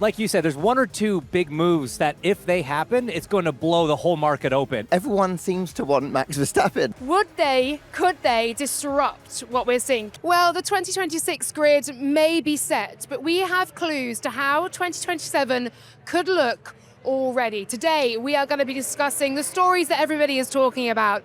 Like you said, there's one or two big moves that if they happen, it's going to blow the whole market open. Everyone seems to want Max Verstappen. Could they disrupt what we're seeing? Well, the 2026 grid may be set, but we have clues to how 2027 could look already. Today, we are going to be discussing the stories that everybody is talking about,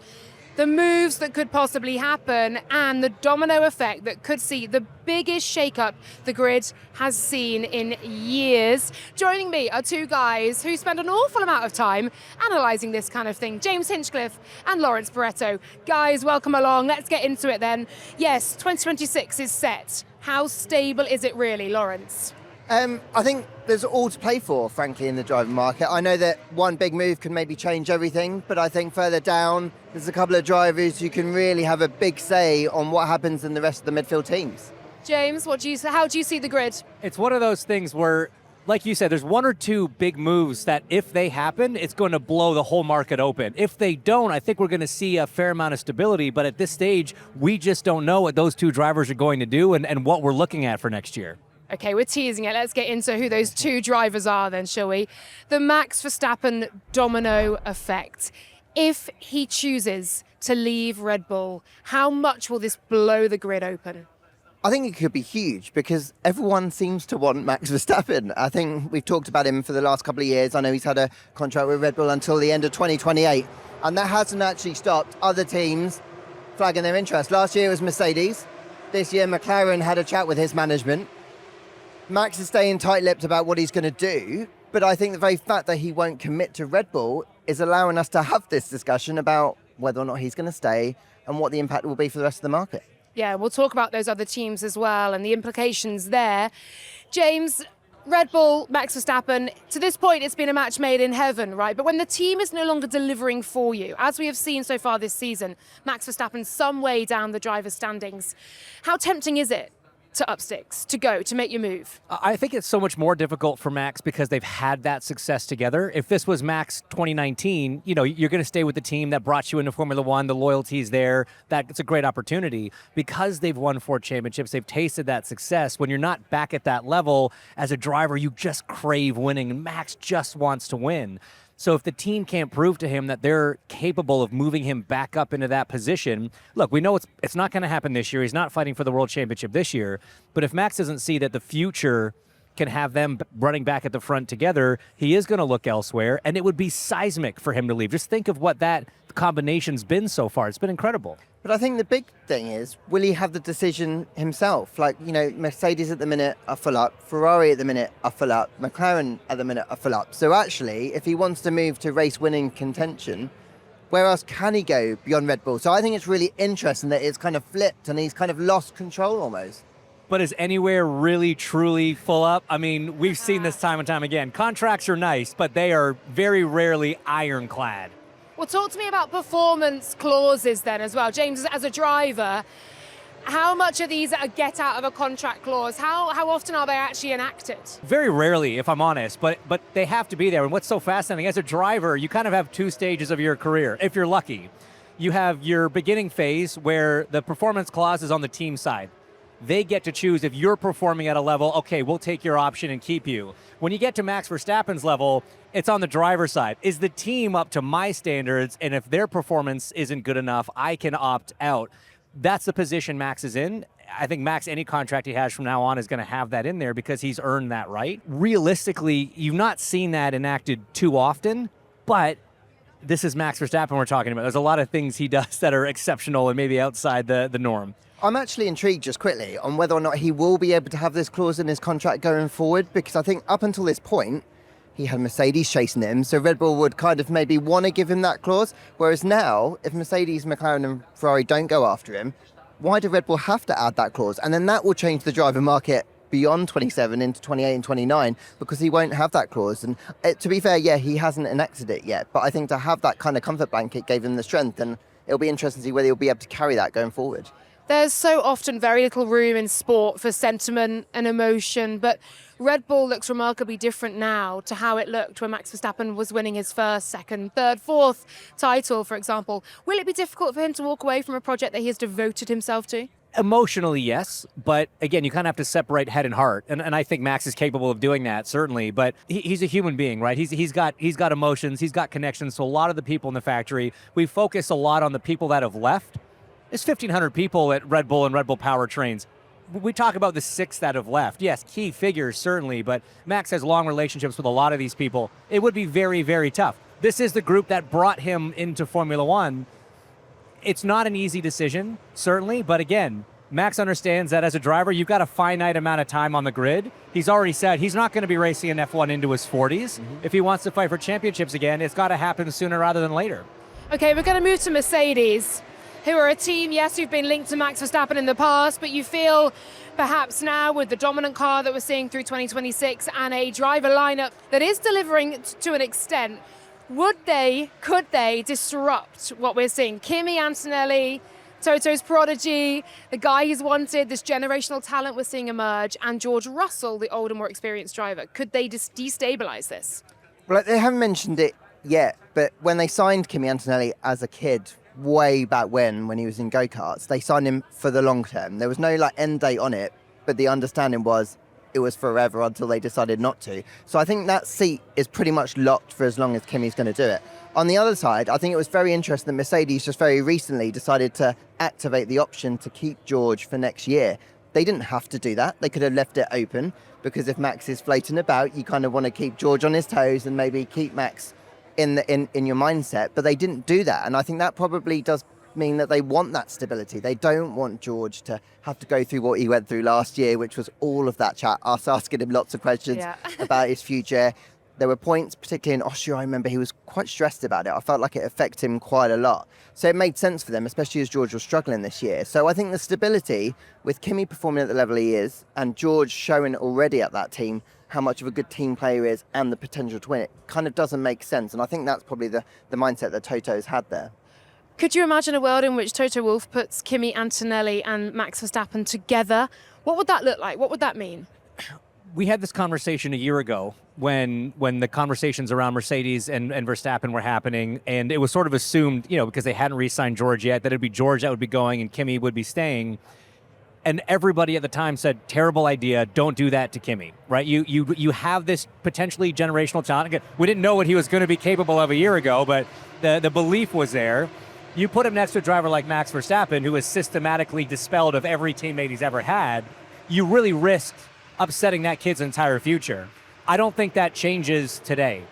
the moves that could possibly happen, and the domino effect that could see the biggest shakeup the grid has seen in years. Joining me are two guys who spend an awful amount of time analysing this kind of thing, James Hinchcliffe and Lawrence Barretto. Guys, welcome along. Let's get into it then. Yes, 2026 is set. How stable is it really, Lawrence? I think there's all to play for, frankly, in the driving market. I know that one big move can maybe change everything, but I think further down, there's a couple of drivers who can really have a big say on what happens in the rest of the midfield teams. James, how do you see the grid? It's one of those things where, like you said, there's one or two big moves that if they happen, it's going to blow the whole market open. If they don't, I think we're going to see a fair amount of stability, but at this stage, we just don't know what those two drivers are going to do and what we're looking at for next year. Okay, we're teasing it. Let's get into who those two drivers are then, shall we? The Max Verstappen domino effect. If he chooses to leave Red Bull, how much will this blow the grid open? I think it could be huge because everyone seems to want Max Verstappen. I think we've talked about him for the last couple of years. I know he's had a contract with Red Bull until the end of 2028, and that hasn't actually stopped other teams flagging their interest. Last year it was Mercedes. This year McLaren had a chat with his management. Max is staying tight-lipped about what he's going to do, but I think the very fact that he won't commit to Red Bull is allowing us to have this discussion about whether or not he's going to stay and what the impact will be for the rest of the market. Yeah, we'll talk about those other teams as well and the implications there. James, Red Bull, Max Verstappen, to this point it's been a match made in heaven, right? But when the team is no longer delivering for you, as we have seen so far this season, Max Verstappen some way down the driver's standings, how tempting is it to up sticks, to go, to make your move? I think it's so much more difficult for Max because they've had that success together. If this was Max 2019, you're going to stay with the team that brought you into Formula One, the loyalty's there, it's a great opportunity. Because they've won 4 championships, they've tasted that success. When you're not back at that level, as a driver, you just crave winning, and Max just wants to win. So if the team can't prove to him that they're capable of moving him back up into that position, look, we know it's not going to happen this year. He's not fighting for the World Championship this year. But if Max doesn't see that the future can have them running back at the front together, he is going to look elsewhere, and it would be seismic for him to leave. Just think of what that combination's been so far. It's been incredible. But I think the big thing is, will he have the decision himself? Mercedes at the minute are full up, Ferrari at the minute are full up, McLaren at the minute are full up. So actually, if he wants to move to race-winning contention, where else can he go beyond Red Bull? So I think it's really interesting that it's kind of flipped and he's kind of lost control almost. But is anywhere really, truly full up? I mean, we've seen this time and time again. Contracts are nice, but they are very rarely ironclad. Well, talk to me about performance clauses then as well. James, as a driver, how much of these are a get out of a contract clause? How often are they actually enacted? Very rarely, if I'm honest, but they have to be there. And what's so fascinating, as a driver, you kind of have 2 stages of your career, if you're lucky. You have your beginning phase where the performance clause is on the team side. They get to choose if you're performing at a level, okay, we'll take your option and keep you. When you get to Max Verstappen's level, it's on the driver's side. Is the team up to my standards? And if their performance isn't good enough, I can opt out. That's the position Max is in. I think Max, any contract he has from now on, is going to have that in there because he's earned that right. Realistically, you've not seen that enacted too often, but this is Max Verstappen we're talking about. There's a lot of things he does that are exceptional and maybe outside the norm. I'm actually intrigued, just quickly, on whether or not he will be able to have this clause in his contract going forward, because I think up until this point, he had Mercedes chasing him, so Red Bull would kind of maybe want to give him that clause, whereas now, if Mercedes, McLaren and Ferrari don't go after him, why do Red Bull have to add that clause? And then that will change the driver market beyond 27 into 28 and 29, because he won't have that clause. And to be fair, yeah, he hasn't enacted it yet, but I think to have that kind of comfort blanket gave him the strength, and it'll be interesting to see whether he'll be able to carry that going forward. There's so often very little room in sport for sentiment and emotion, but Red Bull looks remarkably different now to how it looked when Max Verstappen was winning his first, second, third, fourth title, for example. Will it be difficult for him to walk away from a project that he has devoted himself to? Emotionally, yes, but again, you kind of have to separate head and heart, and I think Max is capable of doing that, certainly. But he's a human being, right? He's got emotions, he's got connections. So a lot of the people in the factory, we focus a lot on the people that have left. There's 1,500 people at Red Bull and Red Bull powertrains. We talk about the 6 that have left. Yes, key figures certainly, but Max has long relationships with a lot of these people. It would be very, very tough. This is the group that brought him into Formula One. It's not an easy decision, certainly, but again, Max understands that as a driver, you've got a finite amount of time on the grid. He's already said he's not going to be racing in F1 into his 40s. If he wants to fight for championships again, it's got to happen sooner rather than later. Okay, we're going to move to Mercedes, who are a team, yes, who've been linked to Max Verstappen in the past, but you feel perhaps now with the dominant car that we're seeing through 2026 and a driver lineup that is delivering to an extent, could they disrupt what we're seeing? Kimi Antonelli, Toto's prodigy, the guy he's wanted, this generational talent we're seeing emerge, and George Russell, the older, more experienced driver. Could they destabilise this? Well, they haven't mentioned it yet, but when they signed Kimi Antonelli as a kid, way back when he was in go-karts, they signed him for the long term. There was no end date on it, but the understanding was it was forever until they decided not to. So I think that seat is pretty much locked for as long as Kimi's going to do it. On the other side, I think it was very interesting that Mercedes just very recently decided to activate the option to keep George for next year. They didn't have to do that. They could have left it open, because if Max is floating about, you kind of want to keep George on his toes and maybe keep Max in your mindset, but they didn't do that. And I think that probably does mean that they want that stability. They don't want George to have to go through what he went through last year, which was all of that chat, us asking him lots of questions about his future. There were points, particularly in Austria, I remember he was quite stressed about it. I felt like it affected him quite a lot. So it made sense for them, especially as George was struggling this year. So I think the stability, with Kimi performing at the level he is, and George showing already at that team how much of a good team player he is and the potential to win it, kind of doesn't make sense. And I think that's probably the mindset that Toto's had there. Could you imagine a world in which Toto Wolff puts Kimi Antonelli and Max Verstappen together? What would that look like? What would that mean? We had this conversation a year ago when the conversations around Mercedes and Verstappen were happening, and it was sort of assumed, because they hadn't re-signed George yet, that it'd be George that would be going and Kimi would be staying. And everybody at the time said, terrible idea, don't do that to Kimi, right? You have this potentially generational talent. Again, we didn't know what he was going to be capable of a year ago, but the belief was there. You put him next to a driver like Max Verstappen, who is systematically dispelled of every teammate he's ever had, you really risked upsetting that kid's entire future. I don't think that changes today.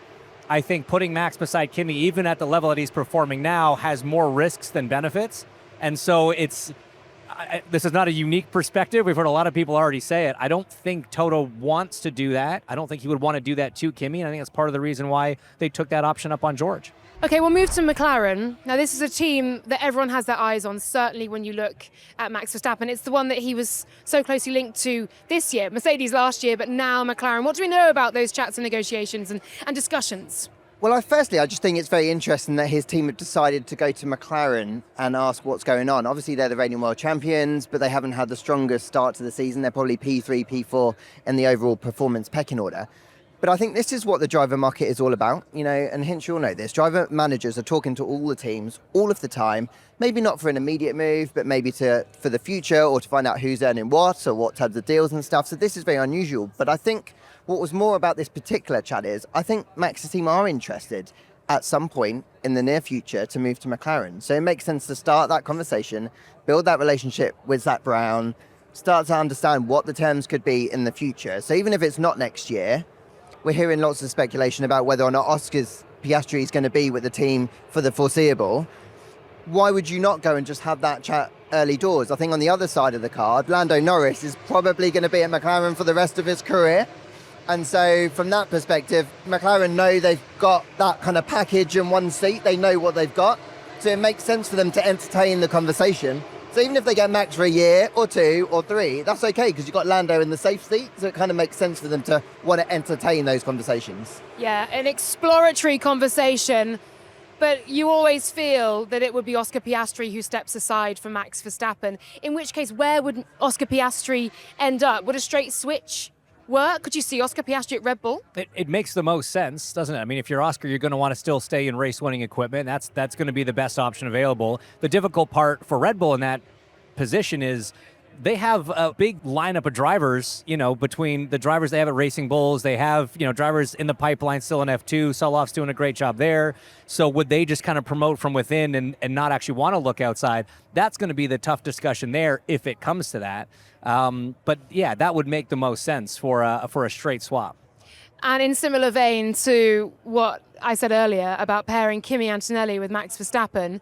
I think putting Max beside Kimi, even at the level that he's performing now, has more risks than benefits. And so this is not a unique perspective. We've heard a lot of people already say it. I don't think Toto wants to do that. I don't think he would want to do that to Kimi, and I think that's part of the reason why they took that option up on George. Okay, we'll move to McLaren. Now, this is a team that everyone has their eyes on, certainly when you look at Max Verstappen. It's the one that he was so closely linked to this year, Mercedes last year, but now McLaren. What do we know about those chats and negotiations and discussions? Well, I just think it's very interesting that his team have decided to go to McLaren and ask what's going on. Obviously, they're the reigning world champions, but they haven't had the strongest start to the season. They're probably P3, P4 in the overall performance pecking order. But I think this is what the driver market is all about, and Hinch, you'll know this. Driver managers are talking to all the teams all of the time, maybe not for an immediate move, but maybe for the future or to find out who's earning what or what types of deals and stuff. So this is very unusual. But I think what was more about this particular chat is I think Max's team are interested at some point in the near future to move to McLaren. So it makes sense to start that conversation, build that relationship with Zach Brown, start to understand what the terms could be in the future. So even if it's not next year, we're hearing lots of speculation about whether or not Oscar's Piastri is going to be with the team for the foreseeable. Why would you not go and just have that chat early doors? I think on the other side of the card, Lando Norris is probably going to be at McLaren for the rest of his career. And so from that perspective, McLaren know they've got that kind of package in one seat. They know what they've got. So it makes sense for them to entertain the conversation. So even if they get Max for a year or 2 or 3, that's okay because you've got Lando in the safe seat. So it kind of makes sense for them to want to entertain those conversations. Yeah, an exploratory conversation. But you always feel that it would be Oscar Piastri who steps aside for Max Verstappen. In which case, where would Oscar Piastri end up? Would a straight switch work? Could you see Oscar Piastri at Red Bull? It makes the most sense, doesn't it? I mean, if you're Oscar, you're going to want to still stay in race-winning equipment. That's going to be the best option available. The difficult part for Red Bull in that position is they have a big lineup of drivers, between the drivers they have at Racing Bulls. They have, drivers in the pipeline still in F2. Soloff's doing a great job there. So would they just kind of promote from within and not actually want to look outside? That's going to be the tough discussion there if it comes to that. But yeah, that would make the most sense for a straight swap. And in similar vein to what I said earlier about pairing Kimi Antonelli with Max Verstappen,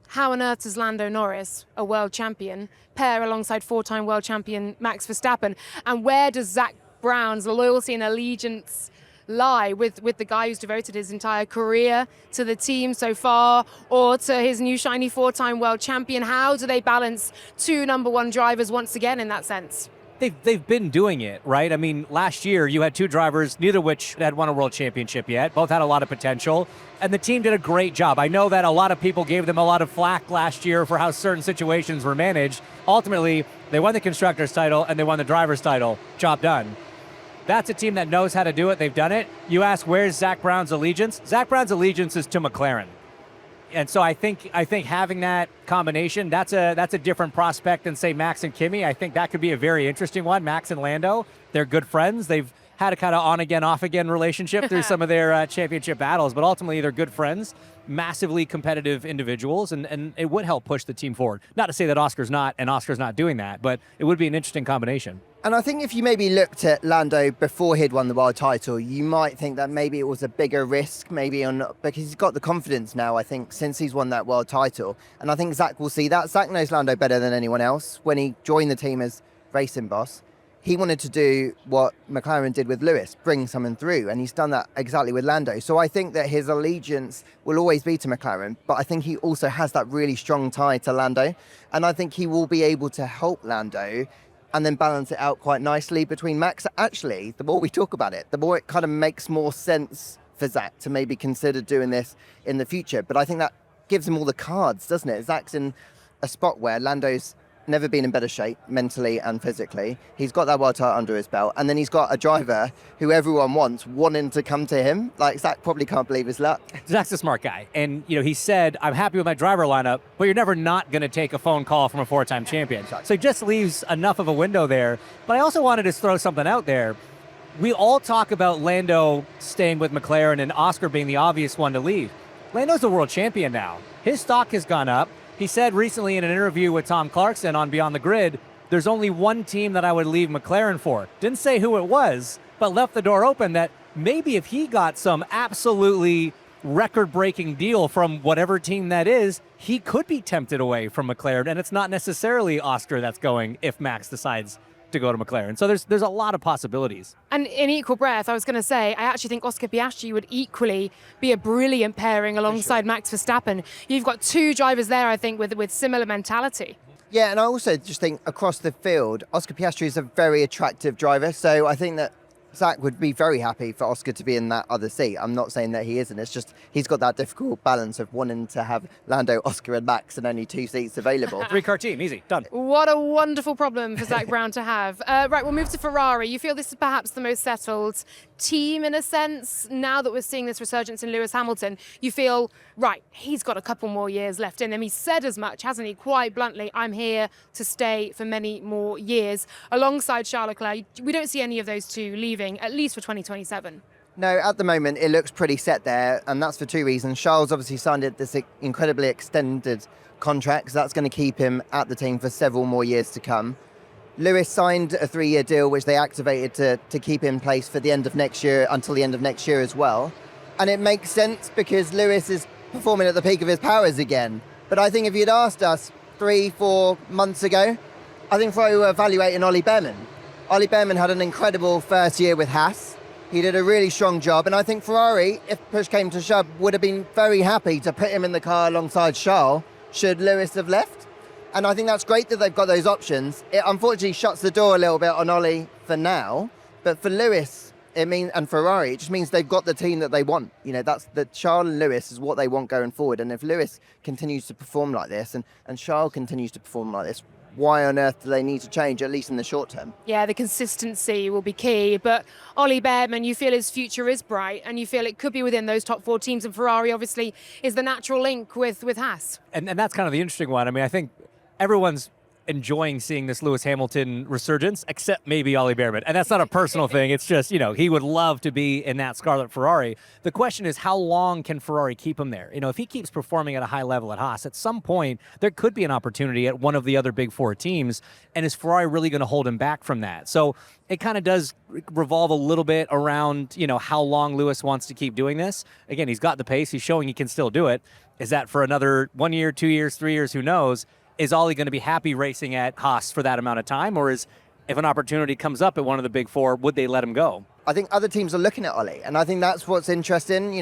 how on earth does Lando Norris, a world champion, pair alongside four-time world champion Max Verstappen? And where does Zak Brown's loyalty and allegiance lie with the guy who's devoted his entire career to the team so far, or to his new shiny four-time world champion? How do they balance two number one drivers once again in that sense? They've been doing it, right? I mean, last year you had two drivers, neither of which had won a world championship yet. Both had a lot of potential, and the team did a great job. I know that a lot of people gave them a lot of flack last year for how certain situations were managed. Ultimately, they won the Constructors' title and they won the Drivers' title. Job done. That's a team that knows how to do it. They've done it. You ask, where's Zak Brown's allegiance? Zak Brown's allegiance is to McLaren. And so I think having that combination, that's a different prospect than, say, Max and Kimi. I think that could be a very interesting one. Max and Lando, they're good friends. They've had a kind of on-again, off-again relationship through some of their championship battles, but ultimately they're good friends, massively competitive individuals, and it would help push the team forward. Not to say that Oscar's not doing that, but it would be an interesting combination. And I think if you maybe looked at Lando before he'd won the world title, you might think that maybe it was a bigger risk, because he's got the confidence now, I think, since he's won that world title. And I think Zak will see that. Zak knows Lando better than anyone else. When he joined the team as racing boss, he wanted to do what McLaren did with Lewis, bring someone through, and he's done that exactly with Lando. So I think that his allegiance will always be to McLaren, but I think he also has that really strong tie to Lando, and I think he will be able to help Lando and then balance it out quite nicely between Max. Actually, the more we talk about it, the more it kind of makes more sense for Zak to maybe consider doing this in the future. But I think that gives him all the cards, doesn't it? Zak's in a spot where Lando's never been in better shape mentally and physically. He's got that world title under his belt, and then he's got a driver who everyone wants wanting to come to him. Like, Zak probably can't believe his luck. Zak's a smart guy, and he said, I'm happy with my driver lineup, but you're never not going to take a phone call from a four-time champion. Exactly. So he just leaves enough of a window there. But I also wanted to throw something out there. We all talk about Lando staying with McLaren and Oscar being the obvious one to leave. Lando's a world champion now. His stock has gone up. He said recently in an interview with Tom Clarkson on Beyond the Grid, there's only one team that I would leave McLaren for. Didn't say who it was, but left the door open that maybe if he got some absolutely record-breaking deal from whatever team that is, he could be tempted away from McLaren, and it's not necessarily Oscar that's going if Max decides to go to McLaren. So there's a lot of possibilities. And in equal breath, I was going to say, I actually think Oscar Piastri would equally be a brilliant pairing alongside Max Verstappen. You've got two drivers there, I think, with similar mentality. Yeah, and I also just think across the field, Oscar Piastri is a very attractive driver. So I think that Zak would be very happy for Oscar to be in that other seat. I'm not saying that he isn't. It's just he's got that difficult balance of wanting to have Lando, Oscar and Max and only two seats available. Three-car team, easy, done. What a wonderful problem for Zak Brown to have. Right, we'll move to Ferrari. You feel this is perhaps the most settled team in a sense? Now that we're seeing this resurgence in Lewis Hamilton, you feel, right, he's got a couple more years left in him. He said as much, hasn't he, quite bluntly, I'm here to stay for many more years. Alongside Charles Leclerc, we don't see any of those two leaving, at least for 2027. No, at the moment it looks pretty set there, and that's for two reasons. Charles obviously signed this incredibly extended contract, so that's going to keep him at the team for several more years to come. Lewis signed a 3-year deal, which they activated to keep in place for the end of next year, until the end of next year as well. And it makes sense because Lewis is performing at the peak of his powers again. But I think if you'd asked us 3-4 months ago, I think Ferrari were evaluating Ollie Behrman. Ollie Behrman had an incredible first year with Haas. He did a really strong job, and I think Ferrari, if push came to shove, would have been very happy to put him in the car alongside Charles should Lewis have left. And I think that's great that they've got those options. It unfortunately shuts the door a little bit on Ollie for now, but for Lewis, and Ferrari, it just means they've got the team that they want. That's the Charles and Lewis is what they want going forward. And if Lewis continues to perform like this and Charles continues to perform like this, why on earth do they need to change, at least in the short term? Yeah, the consistency will be key. But Ollie Behrman, you feel his future is bright and you feel it could be within those top 4 teams. And Ferrari, obviously, is the natural link with Haas. And that's kind of the interesting one. I mean, I think everyone's enjoying seeing this Lewis Hamilton resurgence, except maybe Ollie Behrman. And that's not a personal thing. It's just, he would love to be in that scarlet Ferrari. The question is, how long can Ferrari keep him there? If he keeps performing at a high level at Haas, at some point, there could be an opportunity at one of the other big four teams. And is Ferrari really going to hold him back from that? So it kind of does revolve a little bit around, how long Lewis wants to keep doing this. Again, he's got the pace. He's showing he can still do it. Is that for another 1 year, 2 years, 3 years? Who knows? Is Ollie going to be happy racing at Haas for that amount of time? Or if an opportunity comes up at one of the big four, would they let him go? I think other teams are looking at Ollie, and I think that's what's interesting.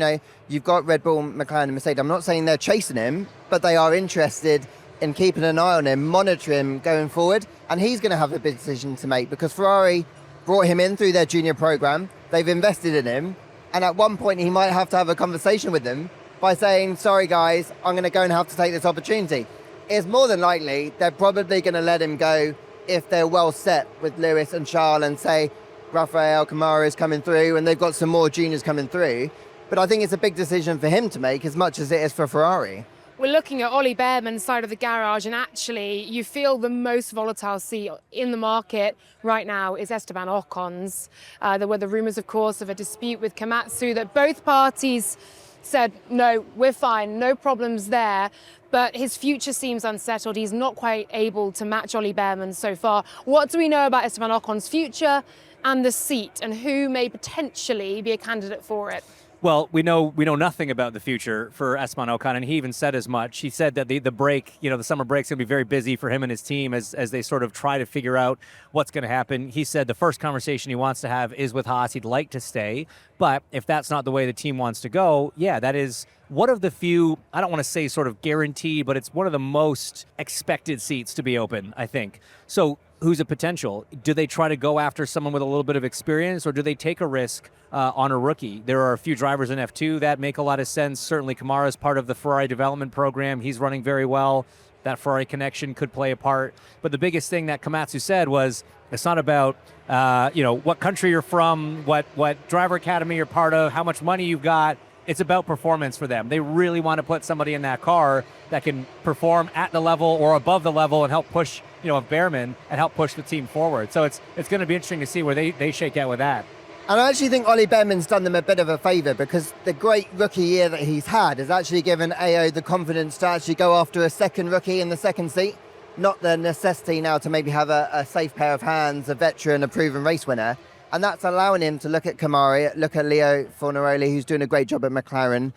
You've got Red Bull, McLaren, and Mercedes. I'm not saying they're chasing him, but they are interested in keeping an eye on him, monitoring him going forward, and he's going to have a big decision to make because Ferrari brought him in through their junior program. They've invested in him, and at one point he might have to have a conversation with them by saying, sorry guys, I'm going to go and have to take this opportunity. It's more than likely they're probably going to let him go if they're well set with Lewis and Charles and say Rafael Kamara is coming through and they've got some more juniors coming through. But I think it's a big decision for him to make as much as it is for Ferrari. We're looking at Ollie Behrman's side of the garage, and actually you feel the most volatile seat in the market right now is Esteban Ocon's. There were the rumours, of course, of a dispute with Komatsu that both parties said, no, we're fine, no problems there. But his future seems unsettled. He's not quite able to match Ollie Behrman so far. What do we know about Esteban Ocon's future and the seat, and who may potentially be a candidate for it? Well, we know nothing about the future for Esteban Ocon, and he even said as much. He said that the break, the summer break's going to be very busy for him and his team as they sort of try to figure out what's going to happen. He said the first conversation he wants to have is with Haas. He'd like to stay, but if that's not the way the team wants to go, yeah, that is one of the few, I don't want to say sort of guaranteed, but it's one of the most expected seats to be open, I think. So who's a potential? Do they try to go after someone with a little bit of experience, or do they take a risk on a rookie? There are a few drivers in F2 that make a lot of sense. Certainly Kamara is part of the Ferrari development program. He's running very well. That Ferrari connection could play a part. But the biggest thing that Komatsu said was, it's not about what country you're from, what driver academy you're part of, how much money you've got. It's about performance for them. They really want to put somebody in that car that can perform at the level or above the level and help push, of Behrman and help push the team forward. So it's going to be interesting to see where they shake out with that. And I actually think Ollie Behrman's done them a bit of a favour because the great rookie year that he's had has actually given AO the confidence to actually go after a second rookie in the second seat, not the necessity now to maybe have a safe pair of hands, a veteran, a proven race winner. And that's allowing him to look at Kamari, look at Leo Fornaroli, who's doing a great job at McLaren,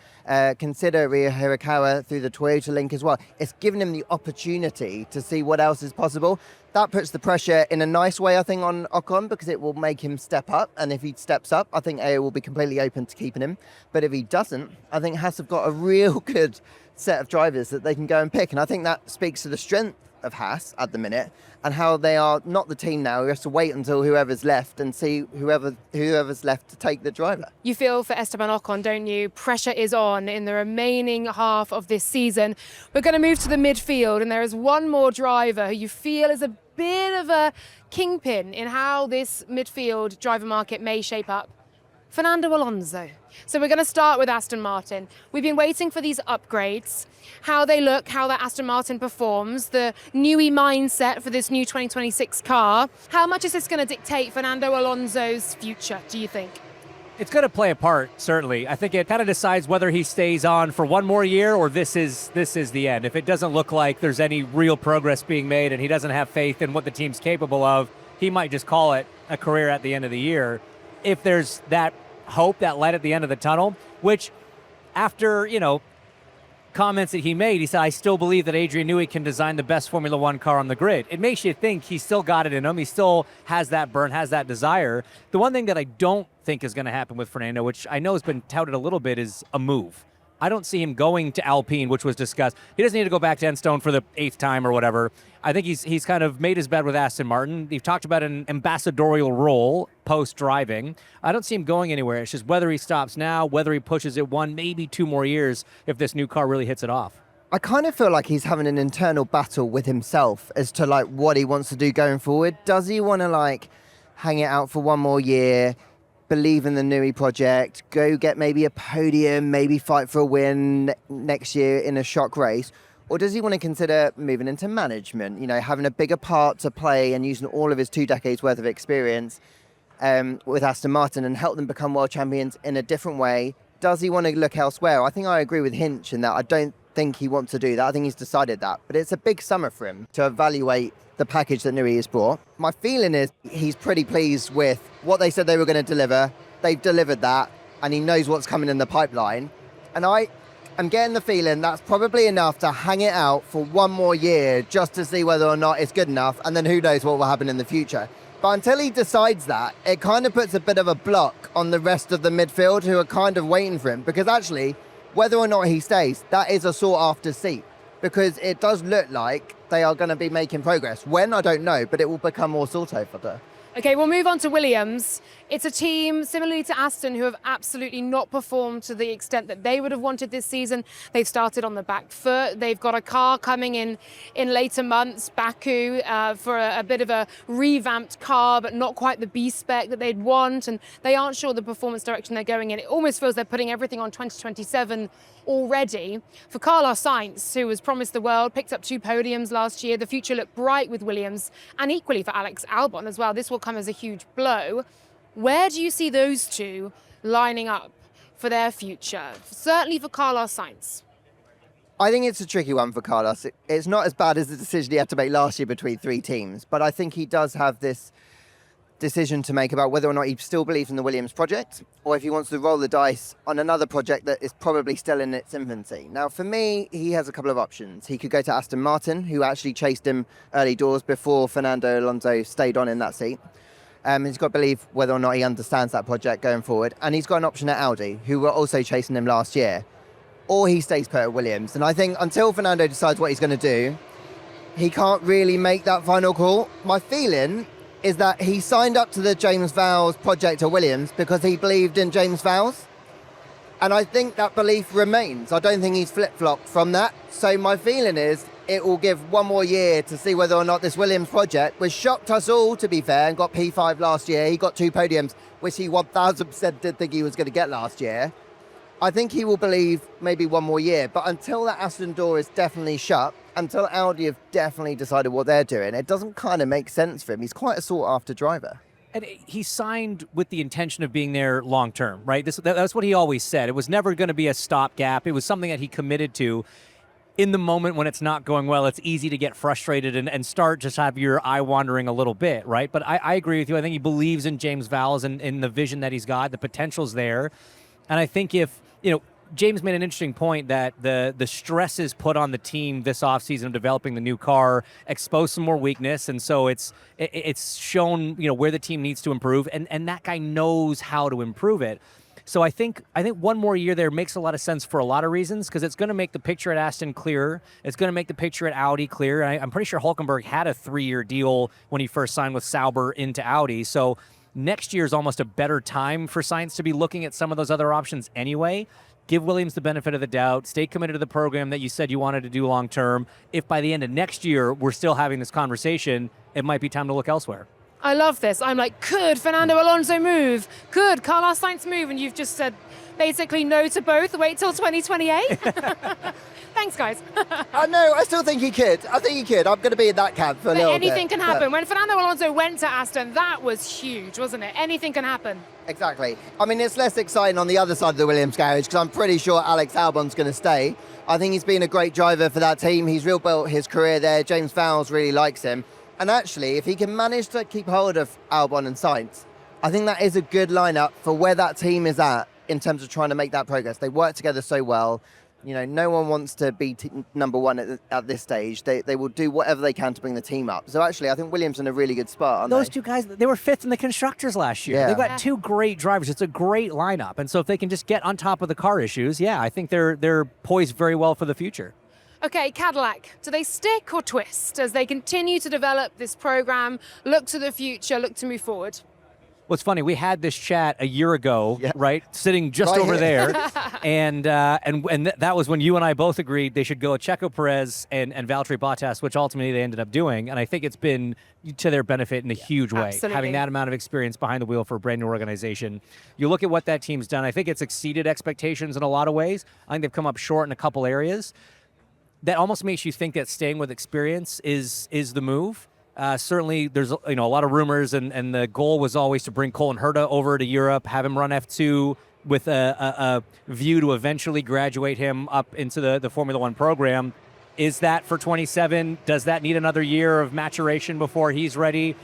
consider Ryo Hirakawa through the Toyota link as well. It's given him the opportunity to see what else is possible. That puts the pressure in a nice way, I think, on Ocon, because it will make him step up. And if he steps up, I think AO will be completely open to keeping him. But if he doesn't, I think Haas have got a real good set of drivers that they can go and pick. And I think that speaks to the strength of Haas at the minute and how they are not the team now. We have to wait until whoever's left and see whoever's left to take the driver. You feel for Esteban Ocon, don't you? Pressure is on in the remaining half of this season. We're going to move to the midfield, and there is one more driver who you feel is a bit of a kingpin in how this midfield driver market may shape up. Fernando Alonso. So we're going to start with Aston Martin. We've been waiting for these upgrades, how they look, how that Aston Martin performs, the newy mindset for this new 2026 car. How much is this going to dictate Fernando Alonso's future, do you think? It's going to play a part, certainly. I think it kind of decides whether he stays on for one more year or this is the end. If it doesn't look like there's any real progress being made and he doesn't have faith in what the team's capable of, he might just call it a career at the end of the year. If there's that hope, that light at the end of the tunnel, which after, comments that he made, he said, I still believe that Adrian Newey can design the best Formula One car on the grid. It makes you think he's still got it in him. He still has that burn, has that desire. The one thing that I don't think is going to happen with Fernando, which I know has been touted a little bit, is a move. I don't see him going to Alpine, which was discussed. He doesn't need to go back to Enstone for the 8th time or whatever. I think he's kind of made his bed with Aston Martin. He's talked about an ambassadorial role post-driving. I don't see him going anywhere. It's just whether he stops now, whether he pushes it 1, maybe 2 more years if this new car really hits it off. I kind of feel like he's having an internal battle with himself as to what he wants to do going forward. Does he want to hang it out for 1 more year, believe in the Newey project, go get maybe a podium, maybe fight for a win next year in a shock race? Or does he want to consider moving into management, having a bigger part to play and using all of his 2 decades worth of experience with Aston Martin and help them become world champions in a different way? Does he want to look elsewhere? I think I agree with Hinch in that I don't think he wants to do that. I think he's decided that. But it's a big summer for him to evaluate the package that Nui has brought. My feeling is he's pretty pleased with what they said they were going to deliver. They've delivered that, and he knows what's coming in the pipeline. And I'm getting the feeling that's probably enough to hang it out for 1 more year just to see whether or not it's good enough, and then who knows what will happen in the future. But until he decides that, it kind of puts a bit of a block on the rest of the midfield who are kind of waiting for him, because actually, whether or not he stays, that is a sought-after seat, because it does look like they are going to be making progress. When, I don't know, but it will become more sought after. Okay, we'll move on to Williams. It's a team, similarly to Aston, who have absolutely not performed to the extent that they would have wanted this season. They've started on the back foot. They've got a car coming in later months, Baku, for a bit of a revamped car, but not quite the B-spec that they'd want. And they aren't sure the performance direction they're going in. It almost feels they're putting everything on 2027 already. For Carlos Sainz, who was promised the world, picked up 2 podiums last year. The future looked bright with Williams, and equally for Alex Albon as well. This will come as a huge blow. Where do you see those two lining up for their future? Certainly for Carlos Sainz. I think it's a tricky one for Carlos. It's not as bad as the decision he had to make last year between 3 teams, but I think he does have this decision to make about whether or not he still believes in the Williams project, or if he wants to roll the dice on another project that is probably still in its infancy. Now, for me, he has a couple of options. He could go to Aston Martin, who actually chased him early doors before Fernando Alonso stayed on in that seat. He's got to believe whether or not he understands that project going forward. And he's got an option at Audi, who were also chasing him last year. Or he stays put at Williams. And I think until Fernando decides what he's going to do, he can't really make that final call. My feeling is that he signed up to the James Vowles project at Williams because he believed in James Vowles. And I think that belief remains. I don't think he's flip-flopped from that. So my feeling is it will give 1 more year to see whether or not this Williams project, which shocked us all, to be fair, and got P5 last year. He got 2 podiums, which he 1000% did think he was going to get last year. I think he will believe maybe 1 more year. But until that Aston door is definitely shut, until Audi have definitely decided what they're doing, it doesn't kind of make sense for him. He's quite a sought-after driver. And he signed with the intention of being there long-term, right? That's what he always said. It was never going to be a stopgap. It was something that he committed to. In the moment when it's not going well, it's easy to get frustrated and start just have your eye wandering a little bit, right? But I agree with you. I think he believes in James Vowles and in the vision that he's got. The potential's there. And I think if, James made an interesting point that the stresses put on the team this offseason of developing the new car exposed some more weakness. And so it's shown, where the team needs to improve. And that guy knows how to improve it. So I think 1 more year there makes a lot of sense for a lot of reasons, because it's going to make the picture at Aston clearer. It's going to make the picture at Audi clear. I'm pretty sure Hülkenberg had a 3-year deal when he first signed with Sauber into Audi. So next year is almost a better time for Sainz to be looking at some of those other options anyway. Give Williams the benefit of the doubt. Stay committed to the program that you said you wanted to do long term. If by the end of next year we're still having this conversation, it might be time to look elsewhere. I love this. I'm like, could Fernando Alonso move? Could Carlos Sainz move? And you've just said basically no to both. Wait till 2028. Thanks, guys. No, I still think he could. I think he could. I'm going to be in that camp for a little bit. Anything can happen. When Fernando Alonso went to Aston, that was huge, wasn't it? Anything can happen. Exactly. I mean, it's less exciting on the other side of the Williams garage because I'm pretty sure Alex Albon's going to stay. I think he's been a great driver for that team. He's real built his career there. James Vowles really likes him. And actually, if he can manage to keep hold of Albon and Sainz, I think that is a good lineup for where that team is at in terms of trying to make that progress. They work together so well. No one wants to be number one at this stage. They will do whatever they can to bring the team up. So actually, I think Williams in a really good spot, aren't Those they? 2 guys, they were 5th in the Constructors last year. Yeah. They've got 2 great drivers. It's a great lineup. And so if they can just get on top of the car issues, I think they're poised very well for the future. Okay, Cadillac, do they stick or twist as they continue to develop this program, look to the future, look to move forward? Well, it's funny. We had this chat a year ago, right? Sitting just Right over here. there, and that was when you and I both agreed they should go Checo Perez and Valtteri Bottas, which ultimately they ended up doing. And I think it's been to their benefit in a huge way, Absolutely. having that amount of experience behind the wheel for a brand new organization. You look at what that team's done. I think it's exceeded expectations in a lot of ways. I think they've come up short in a couple areas. that almost makes you think that staying with experience is the move. Certainly, there's a lot of rumors, and the goal was always to bring Colin Herta over to Europe, have him run F2 with a view to eventually graduate him up into the Formula One program. Is that for 27? Does that need another year of maturation before he's ready?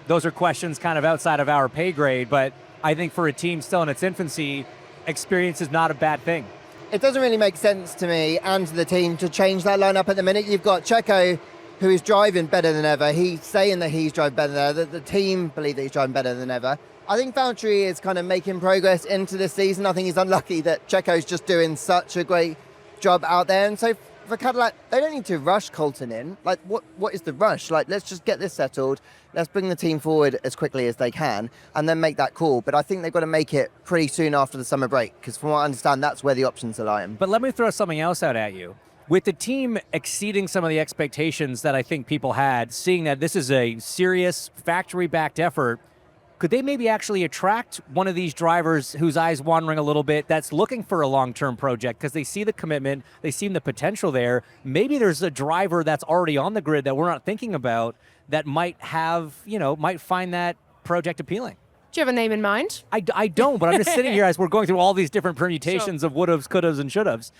Those are questions kind of outside of our pay grade, but I think for a team still in its infancy, experience is not a bad thing. It doesn't really make sense to me and to the team to change that lineup at the minute. You've got Checo, who is driving better than ever. He's saying that he's driving better than ever. The team believe that he's driving better than ever. I think Valtteri is kind of making progress into this season. I think he's unlucky that Checo's just doing such a great job out there. And so for Cadillac, they don't need to rush Colton in. Like, what is the rush? Like, let's just get this settled. Let's bring the team forward as quickly as they can and then make that call. But I think they've got to make it pretty soon after the summer break, because from what I understand, that's where the options are lying. But let me throw something else out at you. With the team exceeding some of the expectations that I think people had, seeing that this is a serious factory-backed effort, could they maybe actually attract one of these drivers whose eyes wandering a little bit, that's looking for a long-term project because they see the commitment, they see the potential there? Maybe there's a driver that's already on the grid that we're not thinking about that might find that project appealing. Do you have a name in mind? I don't, but I'm just sitting here as we're going through all these different permutations of would'ves, could'ves, and should'ves.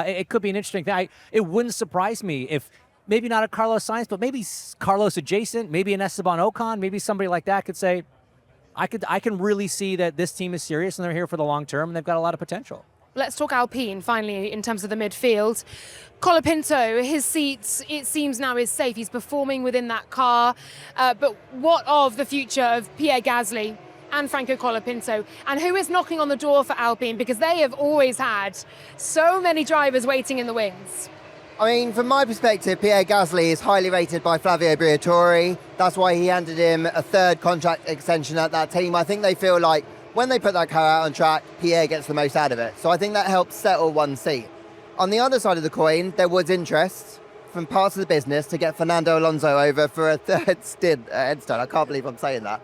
It could be an interesting thing. It wouldn't surprise me if maybe not a Carlos Sainz, but maybe Carlos adjacent, maybe an Esteban Ocon, maybe somebody like that could say, I can really see that this team is serious and they're here for the long term and they've got a lot of potential. Let's talk Alpine, finally, in terms of the midfield. Colapinto, his seat, it seems now is safe. He's performing within that car. But what of the future of Pierre Gasly and Franco Colapinto? And who is knocking on the door for Alpine? Because they have always had so many drivers waiting in the wings. I mean, from my perspective, Pierre Gasly is highly rated by Flavio Briatore. That's why he handed him a third contract extension at that team. I think they feel like when they put that car out on track, Pierre gets the most out of it. So I think that helps settle one seat. On the other side of the coin, there was interest from parts of the business to get Fernando Alonso over for a third stint at Edstone. I can't believe I'm saying that.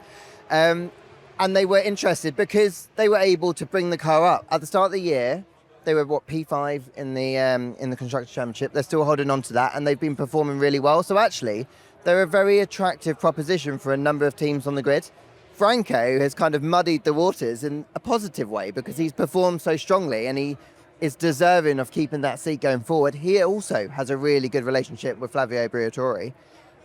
And they were interested because they were able to bring the car up. At the start of the year, they were, P5 in the Constructors' Championship. They're still holding on to that, and they've been performing really well. So actually, they're a very attractive proposition for a number of teams on the grid. Franco has kind of muddied the waters in a positive way because he's performed so strongly and he is deserving of keeping that seat going forward. He also has a really good relationship with Flavio Briatore.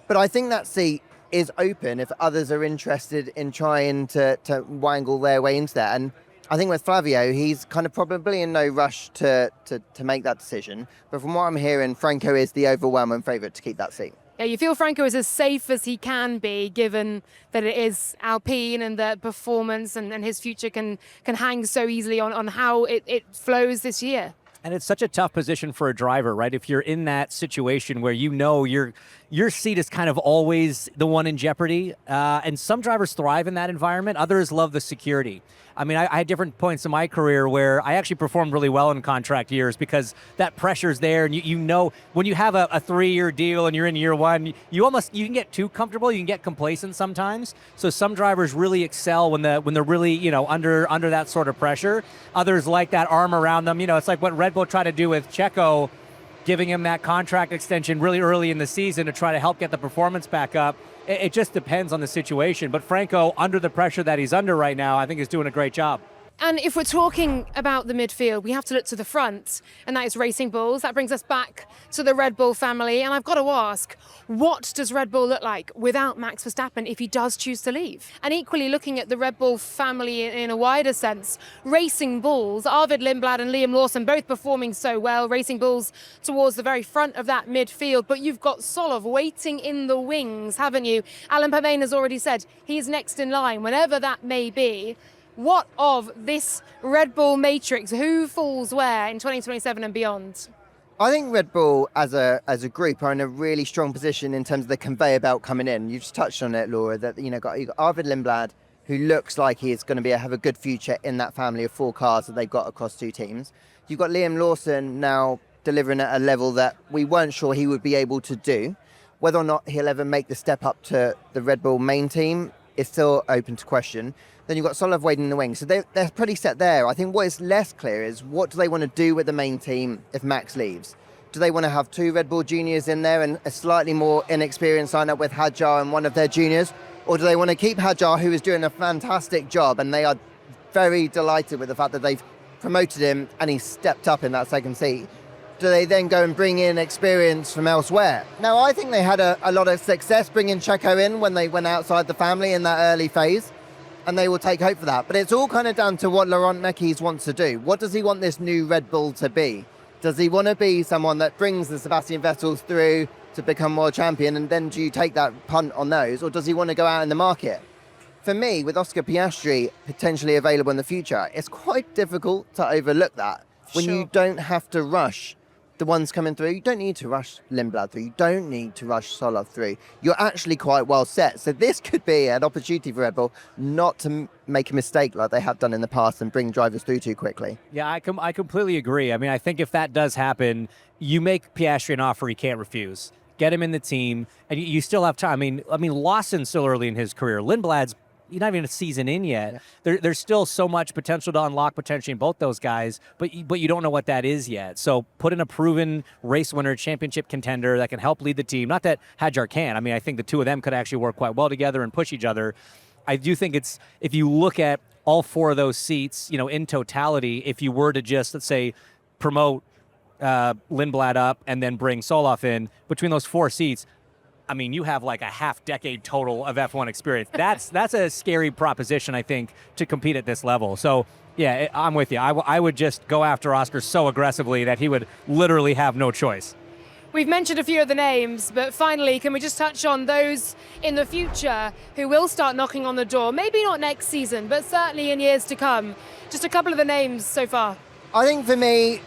But I think that seat is open if others are interested in trying to wangle their way into that. And I think with Flavio, he's kind of probably in no rush to make that decision. But from what I'm hearing, Franco is the overwhelming favourite to keep that seat. Yeah, you feel Franco is as safe as he can be, given that it is Alpine and the performance and his future can hang so easily on how it flows this year. And it's such a tough position for a driver, right? If you're in that situation where you know your seat is kind of always the one in jeopardy, and some drivers thrive in that environment, others love the security. I mean, I had different points in my career where I actually performed really well in contract years because that pressure's there, and you know when you have a 3-year deal and you're in year one, you can get too comfortable, you can get complacent sometimes. So some drivers really excel when they're really under that sort of pressure. Others like that arm around them. It's like what Red Bull tried to do with Checo, giving him that contract extension really early in the season to try to help get the performance back up. It just depends on the situation. But Franco, under the pressure that he's under right now, I think is doing a great job. And if we're talking about the midfield, we have to look to the front, and that is Racing Bulls. That brings us back to the Red Bull family. And I've got to ask, what does Red Bull look like without Max Verstappen if he does choose to leave? And equally looking at the Red Bull family in a wider sense, Racing Bulls, Arvid Lindblad and Liam Lawson both performing so well. Racing Bulls towards the very front of that midfield. But you've got Solov waiting in the wings, haven't you? Alan Pervain has already said he's next in line, whenever that may be. What of this Red Bull matrix? Who falls where in 2027 and beyond? I think Red Bull as a group are in a really strong position in terms of the conveyor belt coming in. You just touched on it, Laura, that you got Arvid Lindblad, who looks like he is going to have a good future in that family of 4 cars that they've got across 2 teams. You've got Liam Lawson now delivering at a level that we weren't sure he would be able to do. Whether or not he'll ever make the step up to the Red Bull main team is still open to question. Then you've got Solov waiting in the wings. So they're pretty set there. I think what is less clear is what do they want to do with the main team if Max leaves? Do they want to have 2 Red Bull juniors in there and a slightly more inexperienced lineup with Hadjar and one of their juniors? Or do they want to keep Hadjar, who is doing a fantastic job, and they are very delighted with the fact that they've promoted him and he's stepped up in that second seat? Do they then go and bring in experience from elsewhere? Now, I think they had a lot of success bringing Checo in when they went outside the family in that early phase, and they will take hope for that. But it's all kind of down to what Laurent Mekies wants to do. What does he want this new Red Bull to be? Does he want to be someone that brings the Sebastian Vettels through to become world champion, and then do you take that punt on those? Or does he want to go out in the market? For me, with Oscar Piastri potentially available in the future, it's quite difficult to overlook that. When you don't have to rush the ones coming through, you don't need to rush Lindblad through, you don't need to rush Solov through. You're actually quite well set. So this could be an opportunity for Red Bull not to make a mistake like they have done in the past and bring drivers through too quickly. Yeah, I completely agree. I mean, I think if that does happen, you make Piastri an offer he can't refuse. Get him in the team, and you still have time. I mean, Lawson's still early in his career. Lindblad's not even a season in yet. Yeah. There's still so much potential to unlock potentially in both those guys, but you don't know what that is yet. So put in a proven race winner, championship contender that can help lead the team. Not that Hadjar can. I mean, I think the two of them could actually work quite well together and push each other. I do think it's, if you look at all 4 of those seats, in totality, if you were to just, let's say, promote Lindblad up and then bring Solov in, between those 4 seats, I mean, you have like a half-decade total of F1 experience. That's a scary proposition, I think, to compete at this level. So, yeah, I'm with you. I would just go after Oscar so aggressively that he would literally have no choice. We've mentioned a few of the names, but finally, can we just touch on those in the future who will start knocking on the door? Maybe not next season, but certainly in years to come. Just a couple of the names so far. I think for me,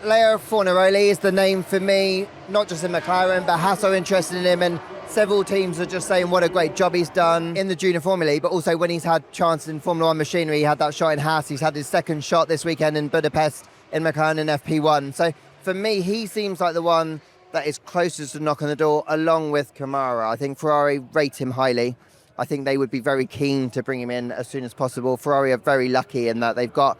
Leo Fornaroli is the name for me, not just in McLaren, but Haas are interested in him, and several teams are just saying what a great job he's done in the junior Formula, but also when he's had chances in Formula 1 machinery. He had that shot in Haas, he's had his second shot this weekend in Budapest in McLaren in FP1. So for me, he seems like the one that is closest to knock on the door, along with Kamara. I think Ferrari rate him highly. I think they would be very keen to bring him in as soon as possible. Ferrari are very lucky in that they've got,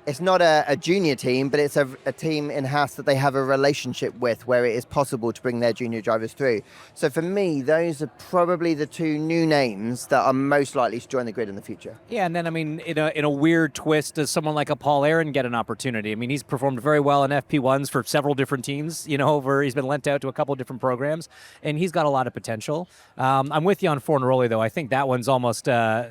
it's not a junior team, but it's a team in-house that they have a relationship with where it is possible to bring their junior drivers through. So for me, those are probably the 2 new names that are most likely to join the grid in the future. Yeah, and then, I mean, in a weird twist, does someone like a Paul Aaron get an opportunity? I mean, he's performed very well in FP1s for several different teams, over he's been lent out to a couple of different programs, and he's got a lot of potential. I'm with you on Fornaroli, though. I think that one's almost, I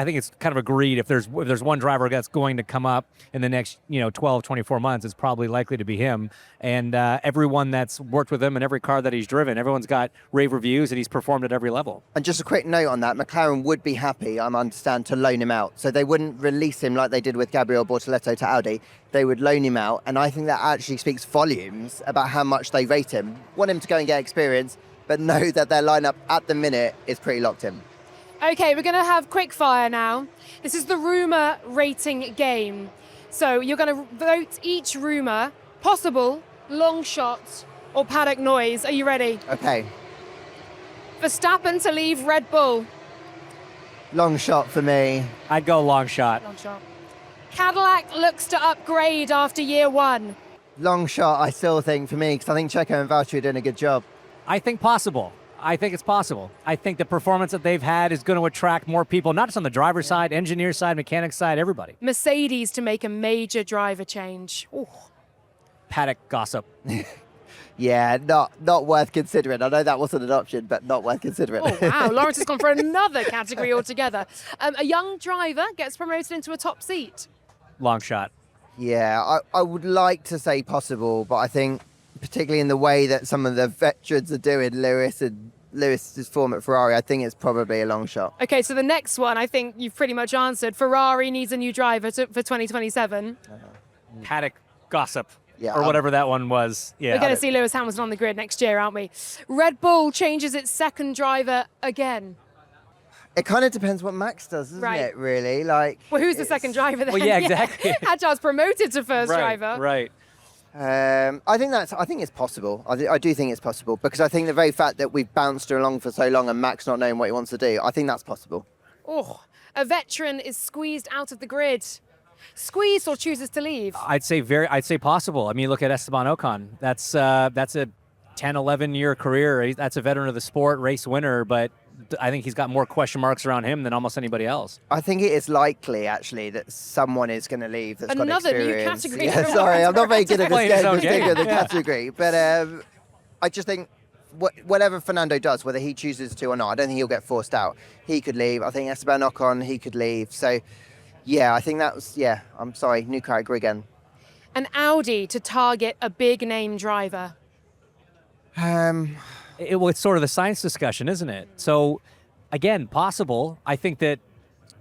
think it's kind of agreed if there's one driver that's going to come up in the next 12, 24 months, it's probably likely to be him. And everyone that's worked with him and every car that he's driven, everyone's got rave reviews and he's performed at every level. And just a quick note on that, McLaren would be happy, I understand, to loan him out. So they wouldn't release him like they did with Gabriel Bortoleto to Audi. They would loan him out, and I think that actually speaks volumes about how much they rate him. Want him to go and get experience, but know that their lineup at the minute is pretty locked in. Okay, we're going to have quick fire now. This is the rumour rating game. So you're going to vote each rumour, possible, long shot, or paddock noise. Are you ready? Okay. Verstappen to leave Red Bull. Long shot for me. I'd go long shot. Long shot. Cadillac looks to upgrade after year 1. Long shot, I still think, for me, because I think Checo and Valtteri are doing a good job. I think possible. I think it's possible. I think the performance that they've had is going to attract more people, not just on the driver's side, engineer side, mechanic side, everybody. Mercedes to make a major driver change. Ooh. Paddock gossip. Yeah, not worth considering. I know that wasn't an option, but not worth considering. Oh, wow. Lawrence has gone for another category altogether. A young driver gets promoted into a top seat. Long shot. Yeah, I would like to say possible, but I think particularly in the way that some of the veterans are doing, Lewis's form at Ferrari, I think it's probably a long shot. Okay, so the next one, I think you've pretty much answered. Ferrari needs a new driver for 2027. Paddock gossip. Yeah, or whatever that one was. Yeah. We're going to see Lewis Hamilton on the grid next year, aren't we? Red Bull changes its second driver again. It kind of depends what Max does, doesn't it, really? Well, who's the second driver then? Well, yeah, exactly. Hadjar's promoted to first driver. Right. I think it's possible. I do think it's possible, because I think the very fact that we've bounced her along for so long and Max not knowing what he wants to do, I think that's possible. Oh, a veteran is squeezed out of the grid. squeezed or chooses to leave? I'd say possible. I mean, look at Esteban Ocon. That's a 10, 11 year career. That's a veteran of the sport, race winner, but I think he's got more question marks around him than almost anybody else. I think it is likely, actually, that someone is going to leave that's got Another new experience. category. Yeah, sorry, I'm not very good at Playing his own this game of the game. Yeah. category. But I just think whatever Fernando does, whether he chooses to or not, I don't think he'll get forced out. He could leave. I think Esteban Ocon, he could leave. So, yeah, I think that was, I'm sorry, new category again. An Audi to target a big name driver. It's sort of the science discussion, isn't it? So, again, possible. I think that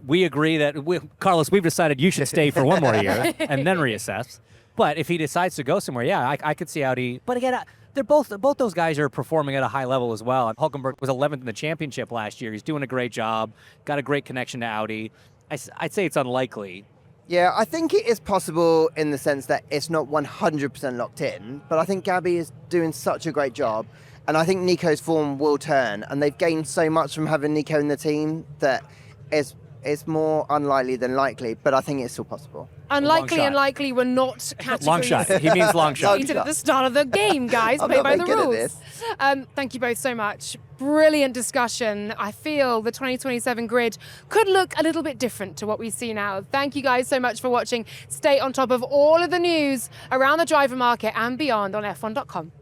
we agree that, Carlos, we've decided you should stay for one more year and then reassess. But if he decides to go somewhere, yeah, I could see Audi. But again, they're both those guys are performing at a high level as well. Hulkenberg was 11th in the championship last year. He's doing a great job, got a great connection to Audi. I'd say it's unlikely. Yeah, I think it is possible in the sense that it's not 100% locked in, but I think Gabby is doing such a great job. And I think Nico's form will turn, and they've gained so much from having Nico in the team that it's more unlikely than likely, but I think it's still possible. Unlikely and likely were not categories. Long shot. He means long shot. Stated at the start of the game, guys. I'm Play not by very the good at rules. this. Thank you both so much. Brilliant discussion. I feel the 2027 grid could look a little bit different to what we see now. Thank you guys so much for watching. Stay on top of all of the news around the driver market and beyond on F1.com.